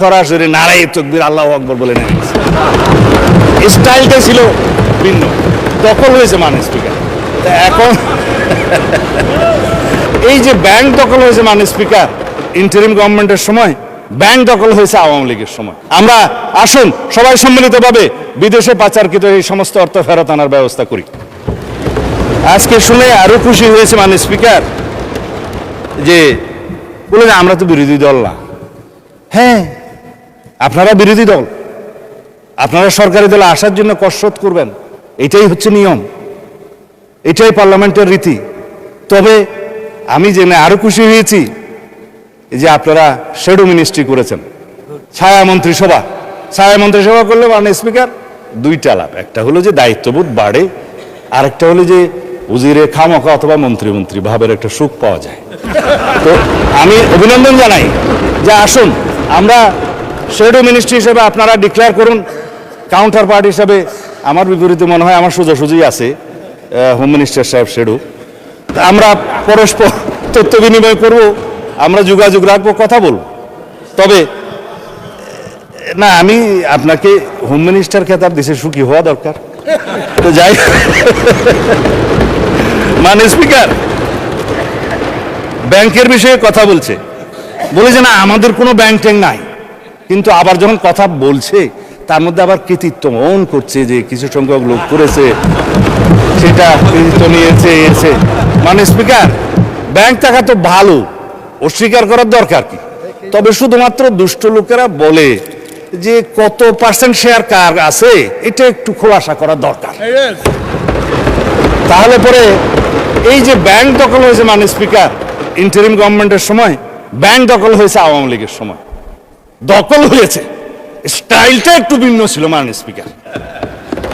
সরাসরি নারায়ে তাকবীর আল্লাহু আকবার বলে নেমেছে। স্টাইলটা ছিল ভিন্ন। দখল হয়েছে মাননীয় স্পিকার। এখন এই যে ব্যাংক দখল হয়েছে মাননীয় স্পিকার, ইন্টারিম গভর্নমেন্টের সময় ব্যাংক দখল হয়েছে আওয়ামী লীগের সময়। আমরা আসুন সবাই সম্মিলিতভাবে বিদেশে পাচারকৃত এই সমস্ত অর্থ ফেরত আনার ব্যবস্থা করি। আজকে শুনে আরো খুশি হয়েছে মাননীয় স্পিকার যে বলে যে আমরা তো বিরোধী দল না। হ্যাঁ, আপনারা বিরোধী দল, আপনারা সরকারি দলে আসার জন্য কসরত করবেন, এটাই হচ্ছে নিয়ম, এটাই পার্লামেন্টের রীতি। তবে আমি জেনে আরো খুশি হয়েছি যে আপনারা শ্যাডো মিনিস্ট্রি করেছেন, ছায়া মন্ত্রিসভা। ছায়া মন্ত্রিসভা করলে মাননীয় স্পিকার দুইটা লাভ, একটা হলো যে দায়িত্ববোধ বাড়ে, আর একটা হলো যে উজিরে খামোখা অথবা মন্ত্রী ভাবের একটা সুখ পাওয়া যায়। তো আমি অভিনন্দন জানাই যে আসুন আমরা শ্যাডো মিনিস্ট্রি হিসেবে আপনারা ডিক্লেয়ার করুন। কাউন্টার পার্ট হিসাবে আমার বিপরীতে মনে হয় আমার সোজাসুজি আছে হোম মিনিস্টার সাহেব শ্যাডো। আমরা পরস্পর তথ্য বিনিময় করব, আমরা যোগাযোগ রাখবো, কথা বলবো। তবে না, আমি আপনাকে হোম মিনিস্টার খেতাব দিছে, সুখী হওয়া দরকার। তো যাই, মাননীয় স্পিকার ব্যাংকের বিষয়ে কথা বলছে, বলে যে না আমাদের কোনো ব্যাংক ট্যাঙ্ক নাই, কিন্তু আবার যখন কথা বলছে তার মধ্যে আবার কৃতিত্ব মন করছে যে কিছু সংখ্যক লোক করেছে, সেটা কৃতিত্ব নিয়েছে এসে। মাননীয় স্পিকার ব্যাংক টাকা তো ভালো, অস্বীকার করার দরকার কি? তবে শুধুমাত্র দুষ্ট লোকেরা বলে যে কত পার্সেন্ট শেয়ার কার আছে এটা একটু খোলাসা করা দরকার। তাহলে পরে এই যে ব্যাংক দখল হয়েছে মাননীয় স্পিকার, ইন্টারিম গভর্নমেন্টের সময় ব্যাংক দখল হয়েছে আওয়ামী লীগের সময়। দখল হয়েছে, স্টাইলটা একটু ভিন্ন ছিল মাননীয় স্পিকার।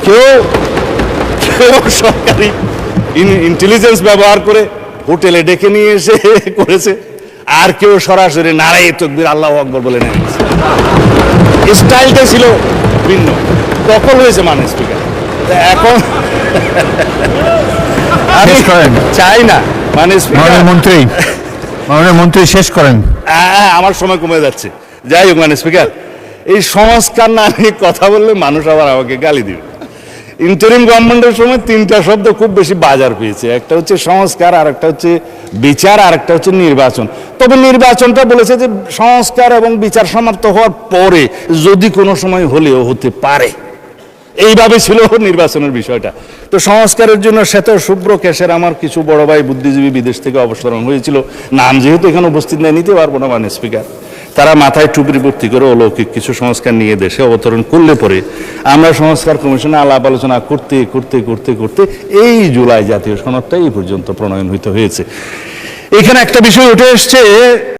কেউ সরকারি ইন্টেলিজেন্স ব্যবহার করে হোটেলে ডেকে নিয়ে এসে করেছে, আর কেউ সরাসরি নারায়ে তাকবীর আল্লাহু আকবার বলে নেমেছে। স্টাইলটা ছিল ভিন্ন। দখল হয়েছে মাননীয় স্পিকার। এখন আমি চাই না মাননীয় মন্ত্রী শেষ করেন। আমার সময় কমে যাচ্ছে। যাই হোক মাননীয় স্পিকার, এই সংস্কার না নিয়ে কথা বললে মানুষ আবার আমাকে গালি দিবে। ইন্টারিম গভর্নমেন্টের সময় তিনটা শব্দ খুব বেশি বাজার পেয়েছে, একটা হচ্ছে সংস্কার, আর একটা হচ্ছে বিচার, আর একটা হচ্ছে নির্বাচন। তবে নির্বাচনটা বলেছে যে সংস্কার এবং বিচার সমাপ্ত হওয়ার পরে যদি কোনো সময় হলেও হতে পারে, এইভাবে ছিল নির্বাচনের বিষয়টা। তো সংস্কারের জন্য শ্বেত শুভ্র কেশের আমার কিছু বড় ভাই বুদ্ধিজীবী বিদেশ থেকে অবসরণ হয়েছিল, নাম যেহেতু এখানে উপস্থিত নেই নিতে পারবো না মাননীয় স্পিকার। তারা মাথায় টুপি ভর্তি করে অলৌকিক কিছু সংস্কার নিয়ে দেশে অবতরণ করলে পরে আমরা সংস্কার কমিশনে আলাপ আলোচনা করতে করতে করতে করতে এই জুলাই জাতীয় সনদটা এই পর্যন্ত প্রণয়ন হইতে হয়েছে। এখানে একটা বিষয় উঠে এসছে,